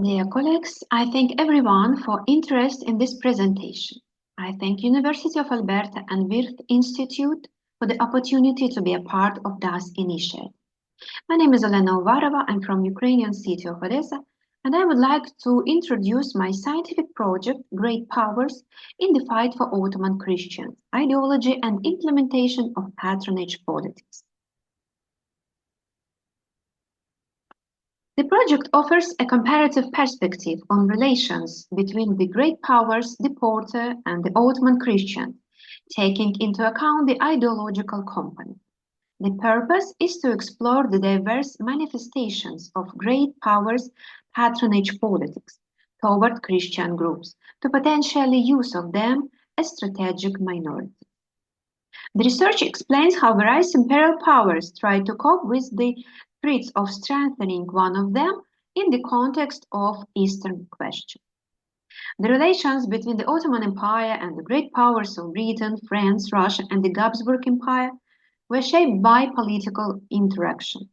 Dear colleagues, I thank everyone for interest in this presentation. I thank University of Alberta and Wirth Institute for the opportunity to be a part of DUSS initiative. My name is Olena Uvarova. I'm from Ukrainian city of Odesa, and I would like to introduce my scientific project, Great Powers in the Fight for Ottoman Christians, Ideology and Implementation of Patronage Politics. The project offers a comparative perspective on relations between the great powers, the Porte, and the Ottoman Christians, taking into account the ideological component. The purpose is to explore the diverse manifestations of great powers' patronage politics toward Christian groups, to potentially use of them as strategic minorities. The research explains how various imperial powers try to cope with the threats of strengthening one of them in the context of Eastern question. The relations between the Ottoman Empire and the great powers of Britain, France, Russia, and the Habsburg Empire were shaped by political interaction.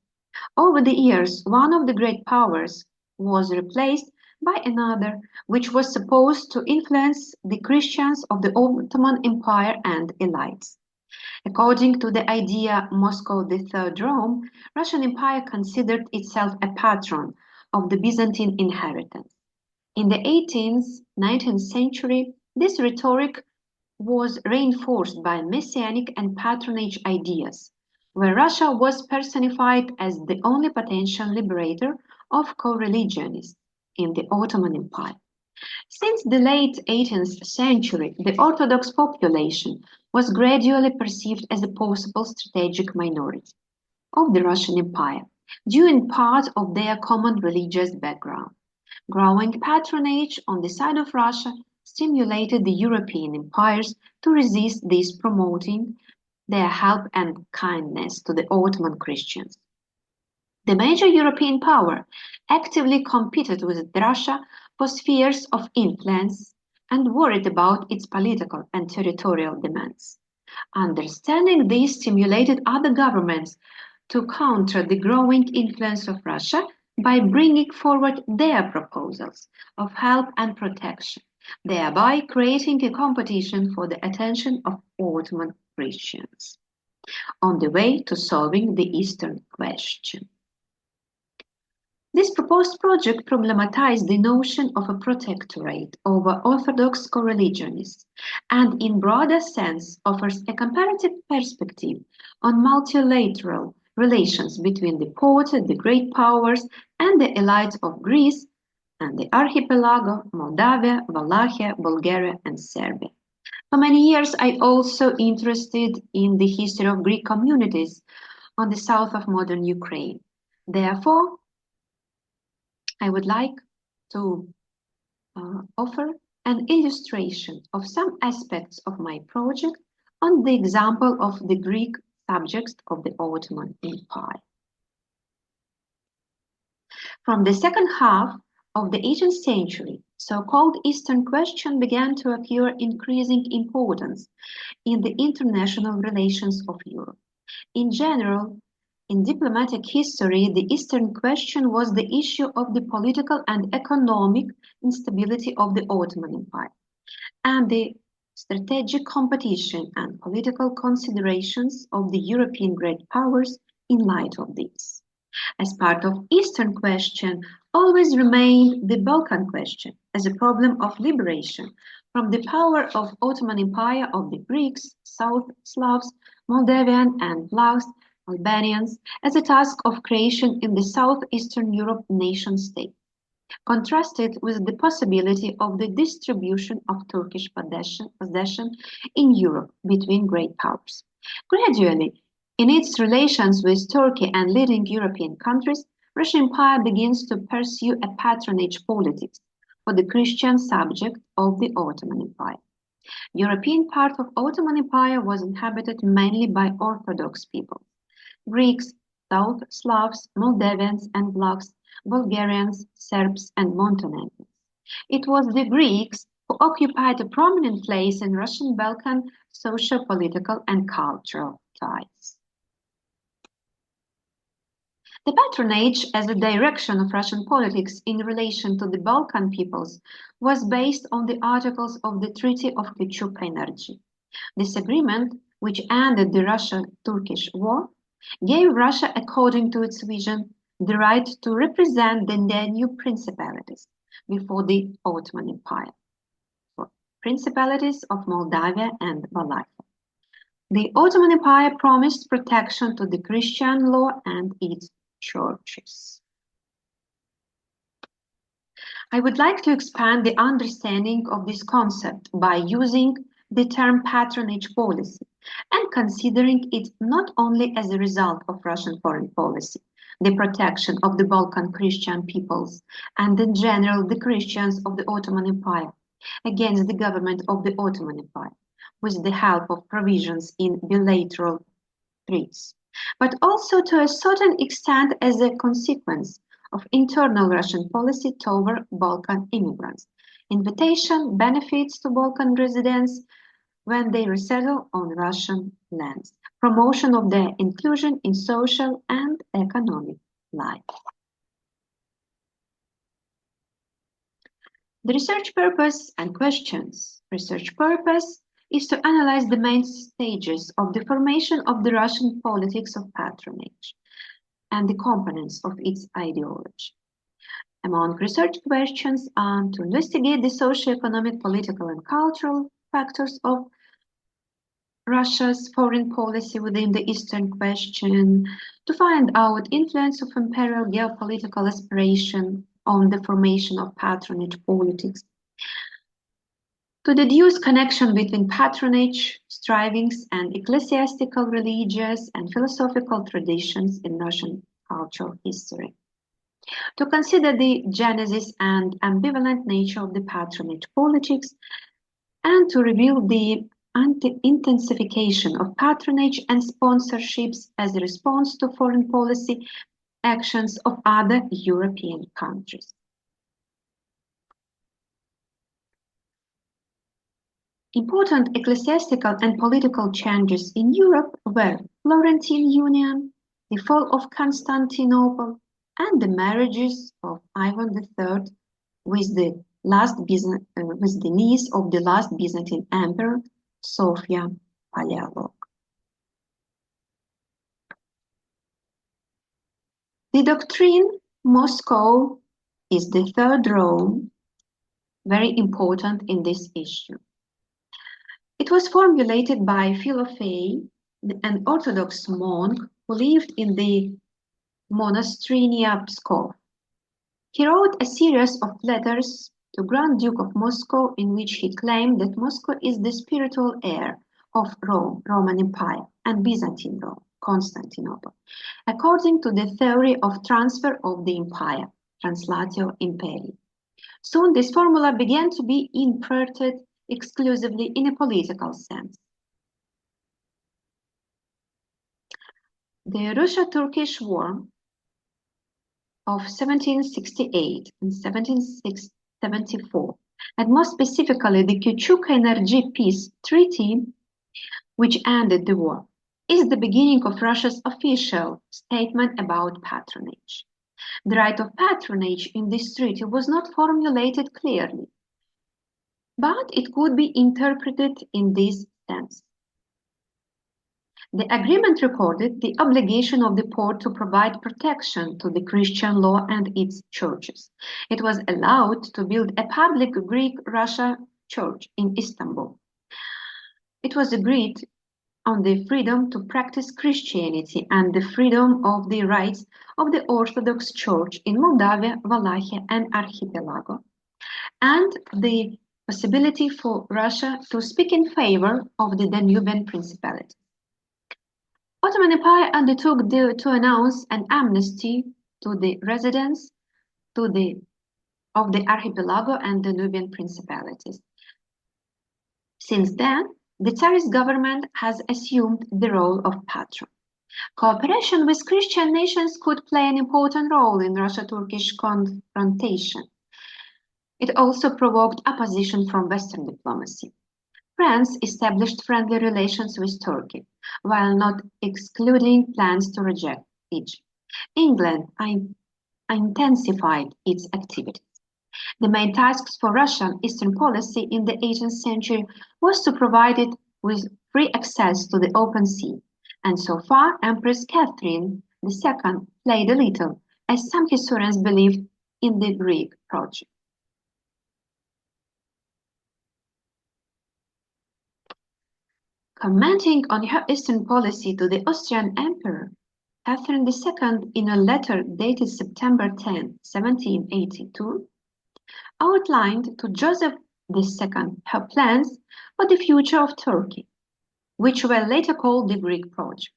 Over the years, one of the great powers was replaced by another, which was supposed to influence the Christians of the Ottoman Empire and elites. According to the idea Moscow the Third Rome, Russian Empire considered itself a patron of the Byzantine inheritance. In the 18th, 19th century, this rhetoric was reinforced by messianic and patronage ideas, where Russia was personified as the only potential liberator of co-religionists in the Ottoman Empire. Since the late 18th century, the Orthodox population was gradually perceived as a possible strategic minority of the Russian Empire, due in part of their common religious background. Growing patronage on the side of Russia stimulated the European empires to resist this, promoting their help and kindness to the Ottoman Christians. The major European power actively competed with Russia for spheres of influence and worried about its political and territorial demands. Understanding this stimulated other governments to counter the growing influence of Russia by bringing forward their proposals of help and protection, thereby creating a competition for the attention of Ottoman Christians on the way to solving the Eastern question. This proposed project problematized the notion of a protectorate over Orthodox co-religionists and, in broader sense, offers a comparative perspective on multilateral relations between the Porte, the great powers, and the elites of Greece and the archipelago, Moldavia, Wallachia, Bulgaria, and Serbia. For many years, I also interested in the history of Greek communities on the south of modern Ukraine. Therefore, I would like to offer an illustration of some aspects of my project on the example of the Greek subjects of the Ottoman Empire. From the second half of the 18th century, so-called Eastern question began to acquire increasing importance in the international relations of Europe. In general, in diplomatic history, the Eastern question was the issue of the political and economic instability of the Ottoman Empire, and the strategic competition and political considerations of the European great powers in light of this. As part of Eastern question always remained the Balkan question as a problem of liberation from the power of Ottoman Empire of the Greeks, South Slavs, Moldavian and Vlachs, Albanians, as a task of creation in the southeastern Europe nation-state, contrasted with the possibility of the distribution of Turkish possession in Europe between great powers. Gradually, in its relations with Turkey and leading European countries, Russian Empire begins to pursue a patronage politics for the Christian subject of the Ottoman Empire. European part of Ottoman Empire was inhabited mainly by Orthodox people. Greeks, South Slavs, Moldavians and Vlachs, Bulgarians, Serbs and Montenegrins. It was the Greeks who occupied a prominent place in Russian Balkan social, political and cultural ties. The patronage as a direction of Russian politics in relation to the Balkan peoples was based on the articles of the Treaty of Küçükayırcı. This agreement, which ended the Russo-Turkish War, gave Russia, according to its vision, the right to represent the new principalities before the Ottoman Empire, so principalities of Moldavia and Wallachia. The Ottoman Empire promised protection to the Christian law and its churches. I would like to expand the understanding of this concept by using the term patronage policy and considering it not only as a result of Russian foreign policy, the protection of the Balkan Christian peoples, and in general the Christians of the Ottoman Empire against the government of the Ottoman Empire, with the help of provisions in bilateral treaties, but also to a certain extent as a consequence of internal Russian policy toward Balkan immigrants, invitation benefits to Balkan residents when they resettle on Russian lands, promotion of their inclusion in social and economic life. The research purpose and questions. Research purpose is to analyze the main stages of the formation of the Russian politics of patronage and the components of its ideology. Among research questions are to investigate the socio-economic, political, and cultural factors of Russia's foreign policy within the Eastern question, to find out influence of imperial geopolitical aspiration on the formation of patronage politics, to deduce connection between patronage strivings and ecclesiastical, religious, and philosophical traditions in Russian cultural history, to consider the genesis and ambivalent nature of the patronage politics, and to reveal the intensification of patronage and sponsorships as a response to foreign policy actions of other European countries. Important ecclesiastical and political changes in Europe were Florentine Union, the fall of Constantinople, and the marriages of Ivan III with the niece of the last Byzantine emperor, Sophia Paleolog. The doctrine Moscow is the third Rome, very important in this issue. It was formulated by Philophae, an Orthodox monk who lived in the monastery near Pskov. He wrote a series of letters to Grand Duke of Moscow in which he claimed that Moscow is the spiritual heir of Rome, Roman Empire, and Byzantine Rome, Constantinople, according to the theory of transfer of the empire, translatio imperii. Soon this formula began to be interpreted exclusively in a political sense. The Russo-Turkish War of 1768 and 1774, and more specifically the Küçükayırcı Peace Treaty, which ended the war, is the beginning of Russia's official statement about patronage. The right of patronage in this treaty was not formulated clearly, but it could be interpreted in this sense. The agreement recorded the obligation of the Porte to provide protection to the Christian law and its churches. It was allowed to build a public Greek-Russia church in Istanbul. It was agreed on the freedom to practice Christianity and the freedom of the rights of the Orthodox Church in Moldavia, Wallachia, and Archipelago, and the possibility for Russia to speak in favor of the Danubian Principality. Ottoman Empire undertook to announce an amnesty to the residents of the Archipelago and Danubian Principalities. Since then, the Tsarist government has assumed the role of patron. Cooperation with Christian nations could play an important role in Russo-Turkish confrontation. It also provoked opposition from Western diplomacy. France established friendly relations with Turkey, while not excluding plans to reject Egypt. England intensified its activities. The main tasks for Russian Eastern policy in the 18th century was to provide it with free access to the open sea, and so far Empress Catherine II played a little, as some historians believed, in the Greek project. Commenting on her Eastern policy to the Austrian Emperor, Catherine II, in a letter dated September 10, 1782, outlined to Joseph II her plans for the future of Turkey, which were later called the Greek project.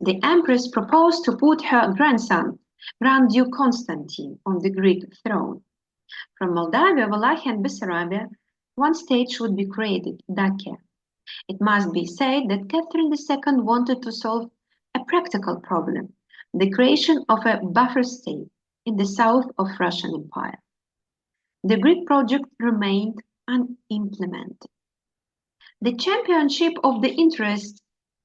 The Empress proposed to put her grandson, Grand Duke Constantine, on the Greek throne. From Moldavia, Wallachia, and Bessarabia, one state should be created, Dacia. It must be said that Catherine II wanted to solve a practical problem, the creation of a buffer state in the south of Russian Empire. The Greek project remained unimplemented. The championship of the interests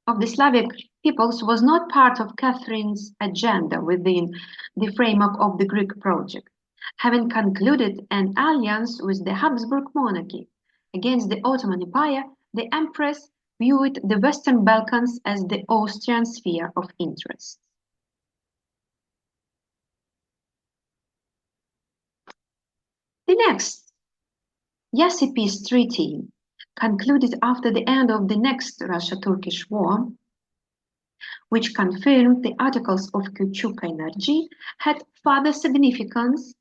of the Slavic peoples was not part of Catherine's agenda within the framework of the Greek project. Having concluded an alliance with the Habsburg monarchy against the Ottoman Empire, the Empress viewed the Western Balkans as the Austrian sphere of interest. The next Yassi Peace Treaty, concluded after the end of the next Russia-Turkish War, which confirmed the Articles of Küçükaylarcı, had further significance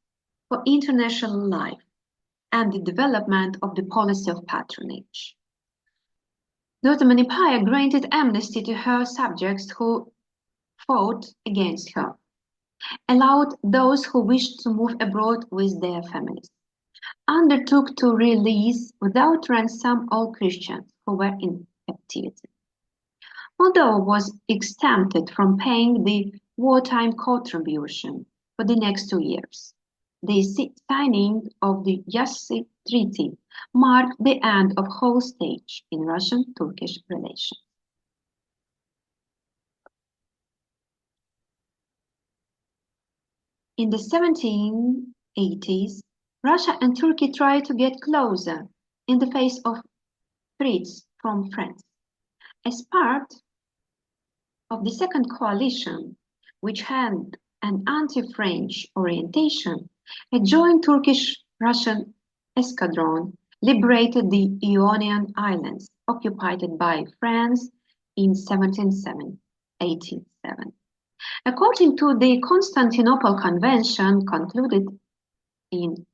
for international life and the development of the policy of patronage. The Ottoman Empire granted amnesty to her subjects who fought against her, allowed those who wished to move abroad with their families, undertook to release without ransom all Christians who were in captivity. Moldova was exempted from paying the wartime contribution for the next 2 years. The signing of the Yassi Treaty marked the end of whole stage in Russian-Turkish relations. In the 1780s, Russia and Turkey tried to get closer in the face of threats from France. As part of the Second Coalition, which had an anti-French orientation, a joint Turkish-Russian escadron liberated the Ionian Islands, occupied by France in 1787. According to the Constantinople Convention concluded in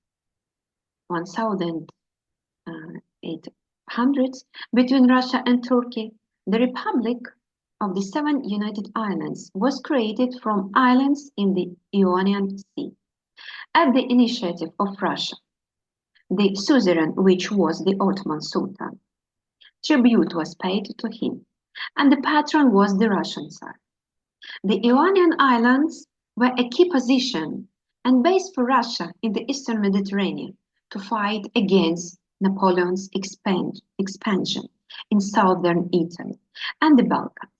1800 between Russia and Turkey, the Republic of the Seven United Islands was created from islands in the Ionian Sea at the initiative of Russia, the suzerain, which was the Ottoman Sultan. Tribute was paid to him, and the patron was the Russian Tsar. The Ionian Islands were a key position and base for Russia in the Eastern Mediterranean to fight against Napoleon's expansion in southern Italy and the Balkans,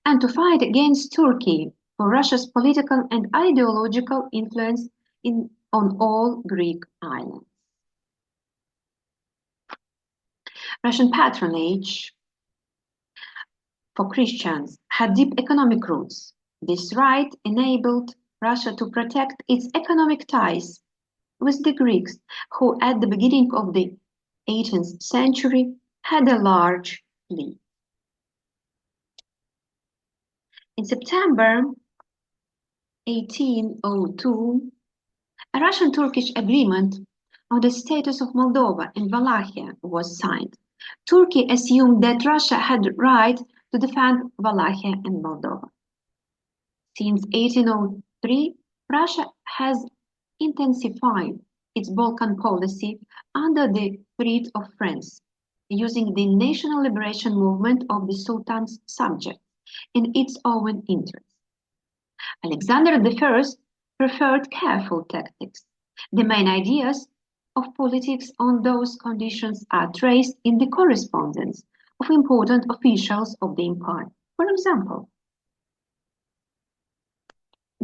and to fight against Turkey for Russia's political and ideological influence on all Greek islands. Russian patronage for Christians had deep economic roots. This right enabled Russia to protect its economic ties with the Greeks, who at the beginning of the 18th century had a large fleet. In September 1802, a Russian-Turkish agreement on the status of Moldova and Wallachia was signed. Turkey assumed that Russia had the right to defend Wallachia and Moldova. Since 1803, Russia has intensified its Balkan policy under the threat of France, using the national liberation movement of the Sultan's subjects in its own interest. Alexander I preferred careful tactics. The main ideas of politics on those conditions are traced in the correspondence of important officials of the empire. For example,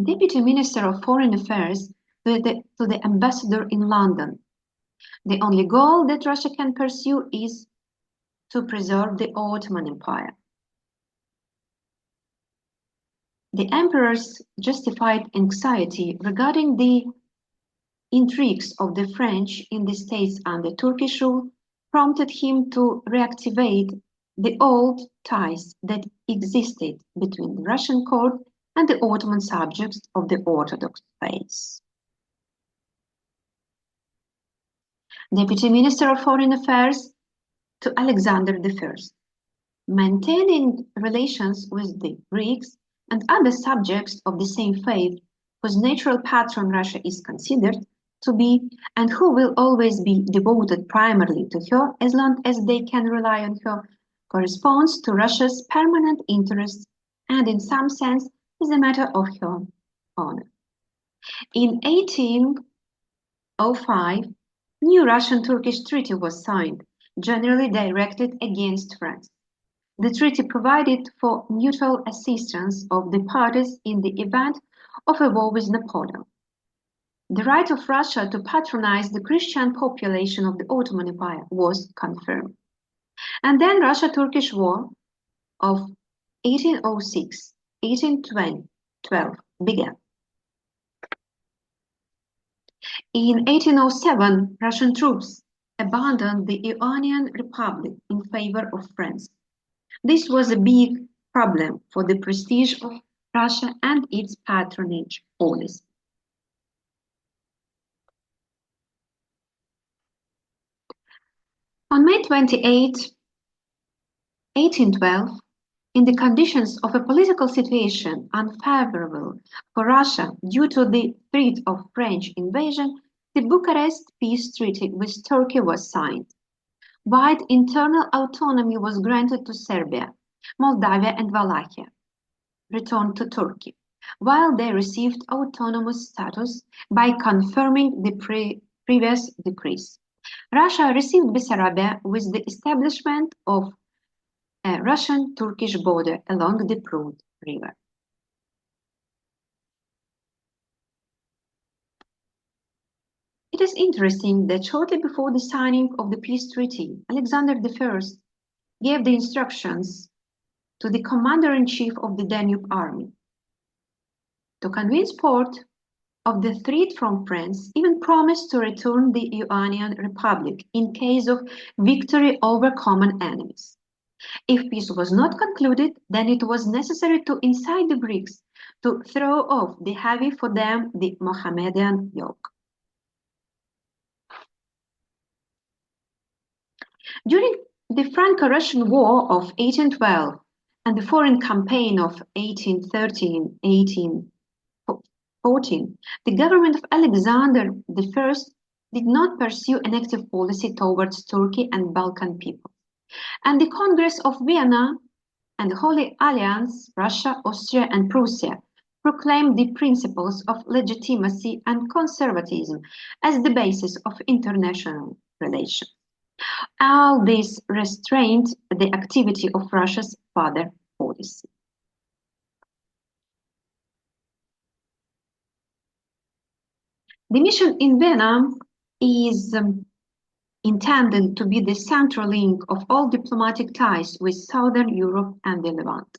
Deputy Minister of Foreign Affairs to the ambassador in London. The only goal that Russia can pursue is to preserve the Ottoman Empire. The emperor's justified anxiety regarding the intrigues of the French in the states under Turkish rule prompted him to reactivate the old ties that existed between the Russian court and the Ottoman subjects of the Orthodox faith. Deputy Minister of Foreign Affairs to Alexander I. Maintaining relations with the Greeks and other subjects of the same faith, whose natural patron Russia is considered to be, and who will always be devoted primarily to her as long as they can rely on her, corresponds to Russia's permanent interests and in some sense is a matter of her honor. In 1805, new Russian-Turkish treaty was signed, generally directed against France. The treaty provided for mutual assistance of the parties in the event of a war with Napoleon. The right of Russia to patronize the Christian population of the Ottoman Empire was confirmed. And then Russia-Turkish War of 1806-1812 began. In 1807, Russian troops abandoned the Ionian Republic in favor of France. This was a big problem for the prestige of Russia and its patronage policy. On May 28, 1812, in the conditions of a political situation unfavorable for Russia due to the threat of French invasion, the Bucharest Peace Treaty with Turkey was signed. Wide internal autonomy was granted to Serbia, Moldavia and Wallachia, returned to Turkey, while they received autonomous status by confirming the previous decrees. Russia received Bessarabia with the establishment of a Russian-Turkish border along the Prut River. It is interesting that shortly before the signing of the peace treaty, Alexander I gave the instructions to the commander-in-chief of the Danube army to convince Port of the threat from France, even promised to return the Ionian Republic in case of victory over common enemies. If peace was not concluded, then it was necessary to incite the Greeks to throw off the heavy for them the Mohammedan yoke. During the Franco-Russian War of 1812 and the foreign campaign of 1813-1814, the government of Alexander I did not pursue an active policy towards Turkey and Balkan people. And the Congress of Vienna and the Holy Alliance, Russia, Austria, and Prussia, proclaimed the principles of legitimacy and conservatism as the basis of international relations. All this restrained the activity of Russia's foreign policy. The mission in Vienna is intended to be the central link of all diplomatic ties with Southern Europe and the Levant.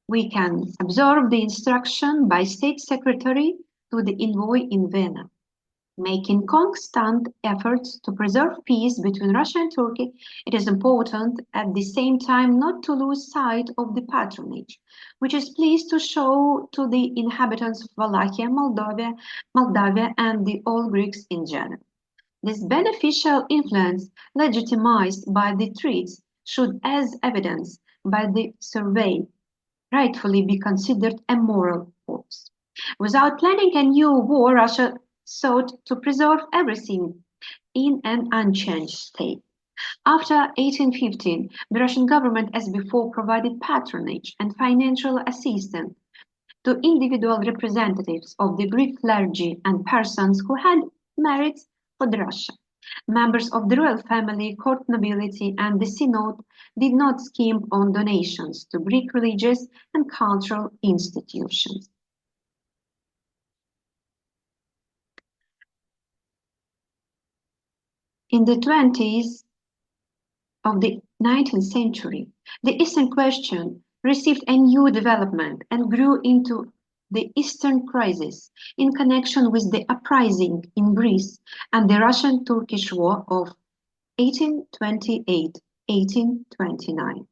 We can observe the instruction by State Secretary to the envoy in Vienna, making constant efforts to preserve peace between Russia and Turkey. It is important at the same time not to lose sight of the patronage, which is pleased to show to the inhabitants of Wallachia, Moldavia, and the all Greeks in general. This beneficial influence, legitimized by the treaties, should, as evidenced by the survey, rightfully be considered a moral force. Without planning a new war, Russia sought to preserve everything in an unchanged state. After 1815, the Russian government, as before, provided patronage and financial assistance to individual representatives of the Greek clergy and persons who had merits for Russia. Members of the royal family, court nobility, and the synod did not skimp on donations to Greek religious and cultural institutions. In the 20s of the 19th century, the Eastern question received a new development and grew into the Eastern Crisis in connection with the uprising in Greece and the Russian-Turkish War of 1828-1829.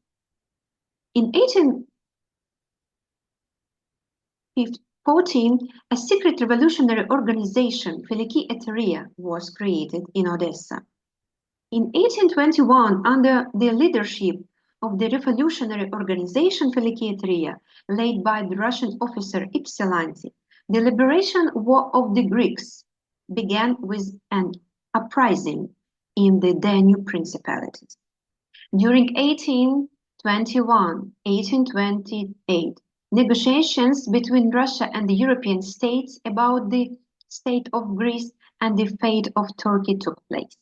In 1814, a secret revolutionary organization, Hellenic Foundation, was created in Odessa. In 1821, under the leadership of the revolutionary organization Hellenic Foundation, led by the Russian officer Aleksanteri, the liberation war of the Greeks began with an uprising in the Danube principalities. During 1821-1828, negotiations between Russia and the European states about the state of Greece and the fate of Turkey took place.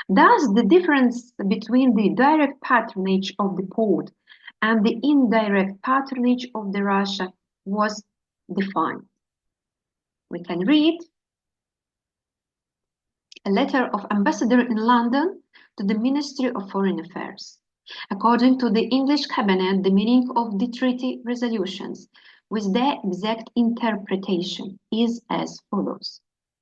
Thus, the difference between the direct patronage of the Porte and the indirect patronage of the Russia was defined. We can read a letter of ambassador in London to the Ministry of Foreign Affairs. According to the English cabinet, the meaning of the treaty resolutions, with their exact interpretation, is as follows.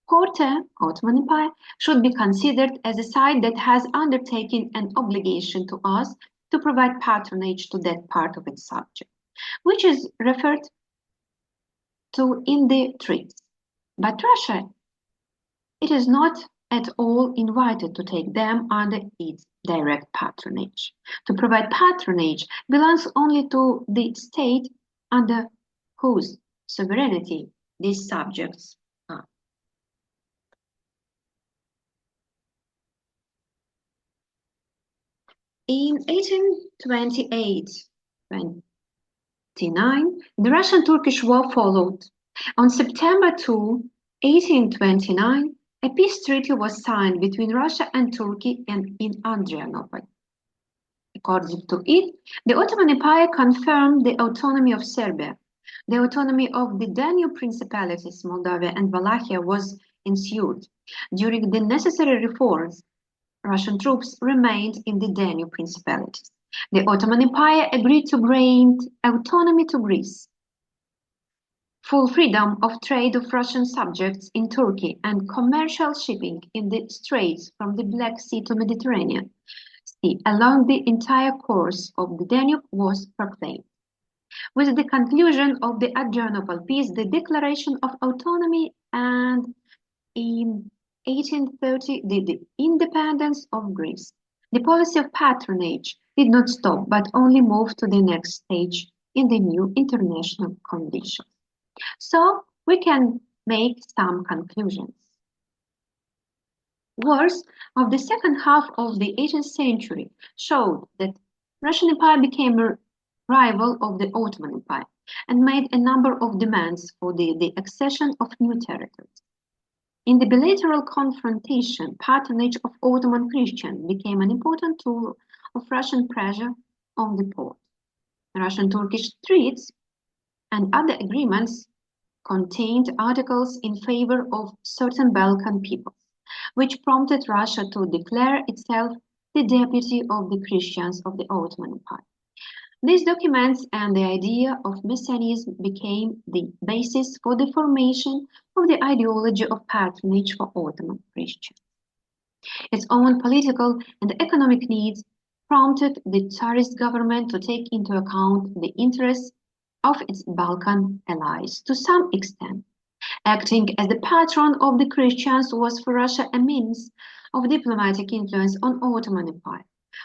Porte, Ottoman Empire, should be considered as a side that has undertaken an obligation to us to provide patronage to that part of its subject, which is referred to in the treaty. But Russia, it is not at all invited to take them under its direct patronage. To provide patronage belongs only to the state under whose sovereignty these subjects are. In 1828-29, the Russian-Turkish War followed. On September 2, 1829, a peace treaty was signed between Russia and Turkey and in Adrianople. According to it, the Ottoman Empire confirmed the autonomy of Serbia. The autonomy of the Danube principalities, Moldavia and Wallachia, was ensured. During the necessary reforms, Russian troops remained in the Danube principalities. The Ottoman Empire agreed to grant autonomy to Greece, full freedom of trade of Russian subjects in Turkey, and commercial shipping in the straits from the Black Sea to Mediterranean Sea along the entire course of the Danube was proclaimed. With the conclusion of the Adrianople peace, the declaration of autonomy, and in 1830 the independence of Greece, the policy of patronage did not stop but only moved to the next stage in the new international conditions. So we can make some conclusions. Wars of the second half of the 18th century showed that Russian Empire became a rival of the Ottoman Empire and made a number of demands for the accession of new territories. In the bilateral confrontation, patronage of Ottoman Christians became an important tool of Russian pressure on the Porte. Russian-Turkish treaties and other agreements contained articles in favor of certain Balkan peoples, which prompted Russia to declare itself the deputy of the Christians of the Ottoman Empire. These documents and the idea of Messianism became the basis for the formation of the ideology of patronage for Ottoman Christians. Its own political and economic needs prompted the Tsarist government to take into account the interests of its Balkan allies to some extent. Acting as the patron of the Christians was for Russia a means of diplomatic influence on Ottoman Empire,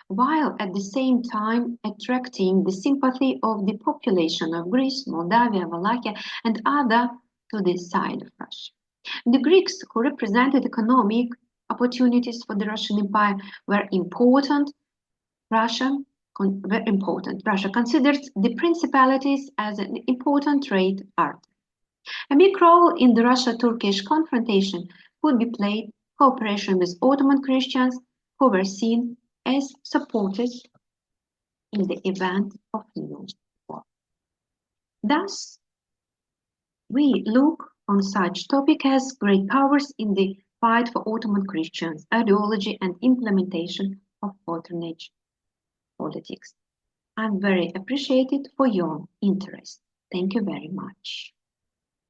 while at the same time attracting the sympathy of the population of Greece, Moldavia, Wallachia, and other to the side of Russia. The Greeks, who represented economic opportunities for the Russian Empire, were important. Russia considered the principalities as an important trade artery. A big role in the Russia-Turkish confrontation would be played cooperation with Ottoman Christians, who were seen as supported in the event of new war. Thus, we look on such topic as great powers in the fight for Ottoman Christians, ideology and implementation of patronage politics. I'm very appreciated for your interest. Thank you very much.